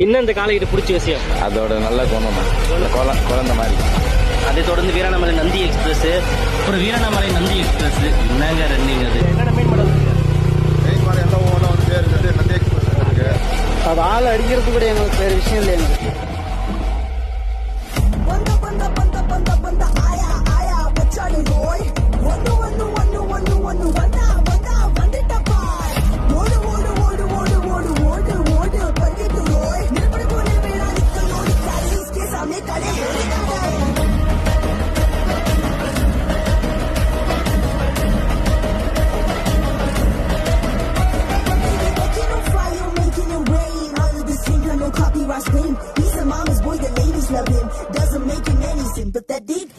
இன்னும் இந்த காளைகிட்ட பிடிச்ச விஷயம் அதோட நல்ல குணம் தான், குழந்தை மாதிரி. அதை தொடர்ந்து வீராணமலை நந்தி எக்ஸ்பிரஸ், அப்புறம் வீராணமலை நந்தி எக்ஸ்பிரஸ். என்னங்க ரன்னிங் அது? என்னென்ன மெயின் மாடல் மெயின் மாடல் எல்லாம் ஒவ்வொன்றும் வந்து பேர் வந்து நந்தி எக்ஸ்பிரஸ் இருக்கு. அது ஆள் அடிக்கிறது கூட எங்களுக்கு வேறு விஷயம் இல்லை. எங்களுக்கு He's a mama's boy, the ladies love him. Doesn't make him anything, but that deep